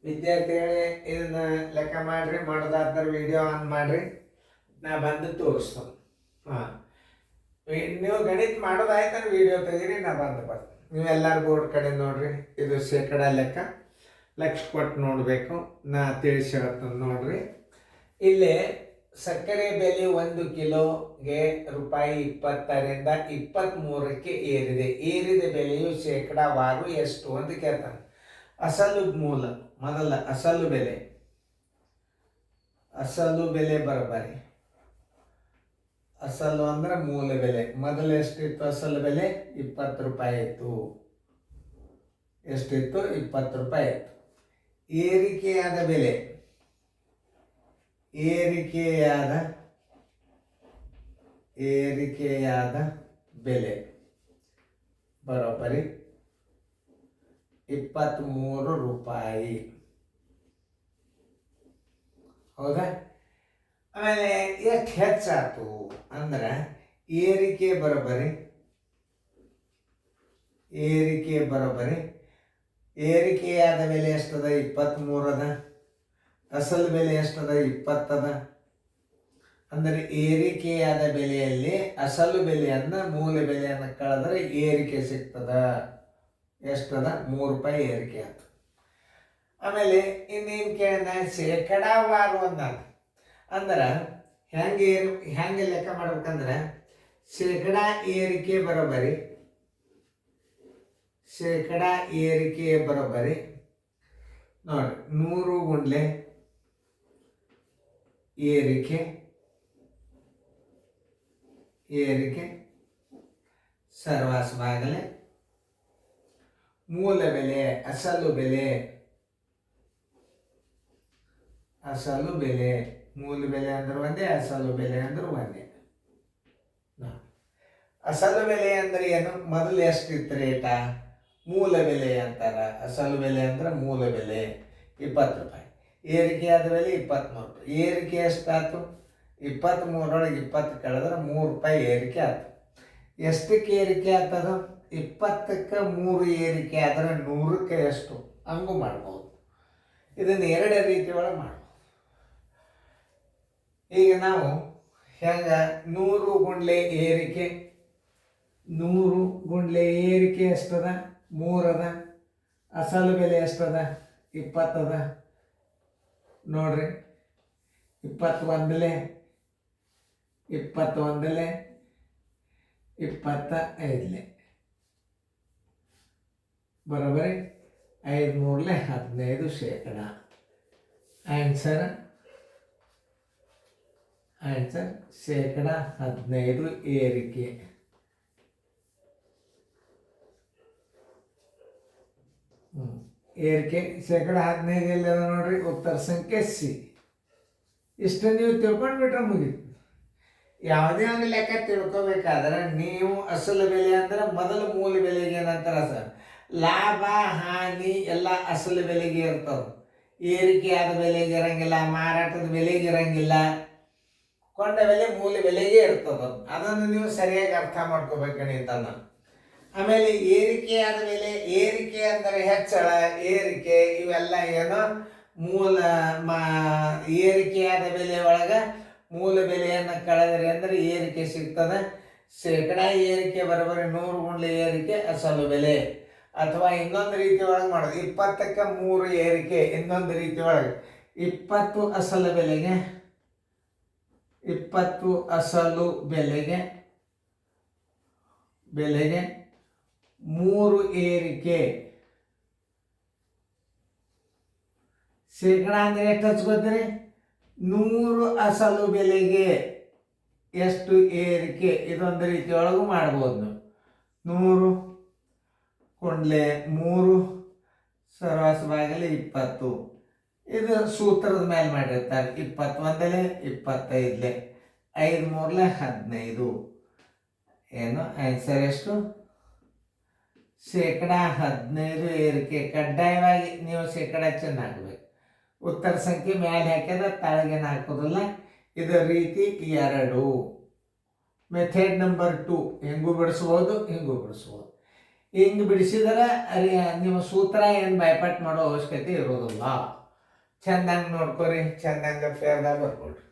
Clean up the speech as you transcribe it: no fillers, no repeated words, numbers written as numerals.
ವಿದ್ಯಾರ್ಥಿಗಳೇ ಇದನ್ನ ಲೆಕ್ಕ ಮಾಡ್ರಿ. ಮಾಡೋದಾದ್ರೆ ವಿಡಿಯೋ ಆನ್ ಮಾಡ್ರಿ, ನಾ ಬಂದು ತೋರಿಸ್ತು. ಹಾಂ, ನೀವು ಗಣಿತ ಮಾಡೋದಾಯ್ತು ವಿಡಿಯೋ ತೆಗೀರಿ, ನಾ ಬರ್ತೀನಿ. ನೀವೆಲ್ಲರೂ ಬೋರ್ಡ್ ಕಡೆ ನೋಡ್ರಿ. ಇದು ಶೇಕಡ ಲೆಕ್ಕ, ಲಕ್ಷ ಕೊಟ್ಟು ನೋಡಬೇಕು. ನಾ ತಿಳಿಸಿ ಹೇಳ್ತೀನಿ ನೋಡ್ರಿ. ಇಲ್ಲಿ ಸಕ್ಕರೆ ಬೆಲೆ 1 ಕಿಲೋಗೆ ರೂಪಾಯಿ 20ರಿಂದ 23ಕ್ಕೆ ಏರಿದೆ. ಏರಿದ ಬೆಲೆಯು ಶೇಕಡಾವಾರು ಎಷ್ಟು ಅಂತ ಕೇಳ್ತಾನೆ. ಅಸಲು ಮೂಲ ಮೊದಲ ಅಸಲು ಬೆಲೆ ಬರಬರಿ. ಅಸಲು ಅಂದ್ರೆ ಮೂಲ ಬೆಲೆ. ಮೊದಲು ಎಷ್ಟಿತ್ತು? ಅಸಲು ಬೆಲೆ 20 ರೂಪಾಯಿ ಇತ್ತು. ಎಷ್ಟಿತ್ತು? 20 ರೂಪಾಯಿ ಇತ್ತು. ಏರಿಕೆಯಾದ ಬೆಲೆ ಬರೋಬ್ಬರಿ 23 ರೂಪಾಯಿ. ಹೌದಾ? ಆಮೇಲೆ ಎಷ್ಟು ಹೆಚ್ಚಾಯ್ತು ಅಂದ್ರೆ ಏರಿಕೆ ಬರೋಬ್ಬರಿ ಏರಿಕೆಯಾದ ಬೆಲೆ ಎಷ್ಟದ? 23 ಅದ. ಅಸಲು ಬೆಲೆ ಎಷ್ಟದ? 20 ಅದ. ಅಂದರೆ ಏರಿಕೆಯಾದ ಬೆಲೆಯಲ್ಲಿ ಅಸಲು ಬೆಲೆಯನ್ನು ಮೂಲ ಬೆಲೆಯನ್ನು ಕಳೆದ್ರೆ ಏರಿಕೆ ಸಿಗ್ತದ. ಎಷ್ಟದ? 3 ರೂಪಾಯಿ ಏರಿಕೆ ಆಯ್ತು. ಆಮೇಲೆ ಇನ್ನೇನು ಕೇಳಿದ? ಶೇಕಡಾವಾರು ಅಂದ್ರೆ ಹೆಂಗೆ ಲೆಕ್ಕ ಮಾಡ್ಬೇಕಂದ್ರೆ ಶೇಕಡ ಏರಿಕೆ ಬರೋಬ್ಬರಿ ನೋಡಿ 100 ಗುಂಡ್ಲೆ ಏರಿಕೆ ಸರ್ವಾಸ ಬಾಗಲೆ ಮೂಲ ಬೆಲೆ ಅಸಲು ಬೆಲೆ ಮೂಲ ಬೆಲೆ ಅಂದ್ರೆ ಒಂದೇ, ಅಸಲು ಬೆಲೆ ಅಂದ್ರೆ ಒಂದೇ. ಅಸಲು ಬೆಲೆ ಅಂದ್ರೆ ಏನು? ಮೊದಲು ಎಷ್ಟಿತ್ತು ರೇಟ? ಮೂಲ ಬೆಲೆ ಅಂತಾರ. ಅಸಲು ಬೆಲೆ ಅಂದ್ರೆ ಮೂಲ ಬೆಲೆ 20 ರೂಪಾಯಿ. ಏರಿಕೆಯಾದ ಬೆಲೆ 23 ರೂಪಾಯಿ. ಏರಿಕೆ ಎಷ್ಟಾಯ್ತು? 23 20 ಕಳೆದ್ರೆ 3 ರೂಪಾಯಿ ಏರಿಕೆ ಆಯ್ತು. ಎಷ್ಟಕ್ಕೆ ಏರಿಕೆ ಆಗ್ತದ? 20ಕ್ಕೆ 3 ಏರಿಕೆ ಆದರೆ 100ಕ್ಕೆ ಎಷ್ಟು? ಹಂಗೂ ಮಾಡ್ಬೋದು. ಇದನ್ನು 2 ರೀತಿ ಒಳಗೆ ಮಾಡ್ಬೋದು. ಈಗ ನಾವು ಹೆಂಗೆ 100 ಗುಂಡ್ಲೆ ಏರಿಕೆ ಎಷ್ಟದ? 3 ಅದ. ಅಸಲು ಬೆಲೆ ಎಷ್ಟದ? 20 ಅದ. ನೋಡ್ರಿ, 21 25 ಬರೋಬ್ಬರಿ 5 3 15 ಶೇಕಡ. ಆನ್ಸರ್ ಶೇಕಡ 15 ಏರಿಕೆ. ಏರಿಕೆ ಶೇಕಡ 15 ಎಲ್ಲದ ನೋಡ್ರಿ. ಉತ್ತರ ಸಂಖ್ಯೆ ಸಿ. ಇಷ್ಟು ನೀವು ತಿಳ್ಕೊಂಡ್ಬಿಟ್ರೆ ಮುಗೀತು. ಯಾವುದೇ ಒಂದು ಲೆಕ್ಕ ತಿಳ್ಕೊಬೇಕಾದ್ರೆ ನೀವು ಅಸಲು ಬೆಲೆ ಅಂದ್ರೆ ಮೊದಲು ಮೂಲ ಬೆಲೆಗೆ ಏನಂತಾರ ಸರ್? ಲಾಭ ಹಾನಿ ಎಲ್ಲ ಅಸಲು ಬೆಲೆಗೆ ಇರ್ತವೆ. ಏರಿಕೆಯಾದ ಬೆಲೆಗೆ ಇರಂಗಿಲ್ಲ, ಮಾರಾಟದ ಬೆಲೆಗೆ ಇರಂಗಿಲ್ಲ. ಕೊಂಡ ಬೆಲೆ ಮೂಲ ಬೆಲೆಗೆ ಇರ್ತದ. ಅದನ್ನು ನೀವು ಸರಿಯಾಗಿ ಅರ್ಥ ಮಾಡ್ಕೋಬೇಕಂತ. ಆಮೇಲೆ ಏರಿಕೆಯಾದ ಬೆಲೆ, ಏರಿಕೆ ಅಂದರೆ ಹೆಚ್ಚಳ, ಏರಿಕೆ ಇವೆಲ್ಲ ಏನು? ಏರಿಕೆಯಾದ ಬೆಲೆ ಒಳಗೆ ಮೂಲ ಬೆಲೆಯನ್ನು ಕಳೆದರೆ ಅಂದರೆ ಏರಿಕೆ ಸಿಗ್ತದೆ. ಶೇಕಡ ಏರಿಕೆ ಬರೋಬ್ಬರಿ 100 ಗುಂಡ್ಲೆ ಏರಿಕೆ ಅಸಲು ಬೆಲೆ. ಅಥವಾ ಇನ್ನೊಂದು ರೀತಿ ಒಳಗೆ ಮಾಡೋದು 20ಕ್ಕೆ 3 ಏರಿಕೆ. ಇನ್ನೊಂದು ರೀತಿ ಒಳಗೆ 20 ಅಸಲು ಬೆಲೆಗೆ 3 ಏರಿಕೆ. ಶೇಕಡ ಅಂದರೆ ಎಷ್ಟು ಹಚ್ಕೋತೀರಿ? 100 ಅಸಲು ಬೆಲೆಗೆ ಎಷ್ಟು ಏರಿಕೆ. ಇದೊಂದು ರೀತಿ ಒಳಗೂ ಮಾಡ್ಬೋದು. 100 ಕೊಂಡ್ಲೆ 3 ಸರ್ವಾಸ ಬಾಗಲೆ 20. ಇದು ಸೂತ್ರದ ಮೇಲೆ ಮಾಡಿರ್ತಾರೆ. 21 25 5 3 15. ಏನು ಆನ್ಸರ್? ಎಷ್ಟು? ಶೇಕಡ 15 ಏರಿಕೆ. ಕಡ್ಡಾಯವಾಗಿ ನೀವು ಶೇಕಡ ಚೆನ್ನಾಗಬೇಕು. ಉತ್ತರ ಸಂಖ್ಯೆ ಮೇಲೆ ಹಾಕಿದ್ರೆ ತಾಳಗೇನು ಹಾಕೋದಿಲ್ಲ. ಇದರ ರೀತಿ 2. ಮೆಥಡ್ ನಂಬರ್ 2 ಹಿಂಗೂ ಬಿಡಿಸ್ಬೋದು, ಹಿಂಗೂ ಬಿಡಿಸ್ಬೋದು. ಹಿಂಗೆ ಬಿಡಿಸಿದರೆ ನಿಮ್ಮ ಸೂತ್ರ ಏನು ಬೈಪಾಟ್ ಮಾಡೋ ಅವಶ್ಯಕತೆ ಇರೋದಿಲ್ಲ. ಚೆಂದಂಗೆ ನೋಡ್ಕೊರಿ, ಚೆಂದಂಗೆ ಫೇರ್ದಾಗ ಬರ್ಕೊಳ್ರಿ.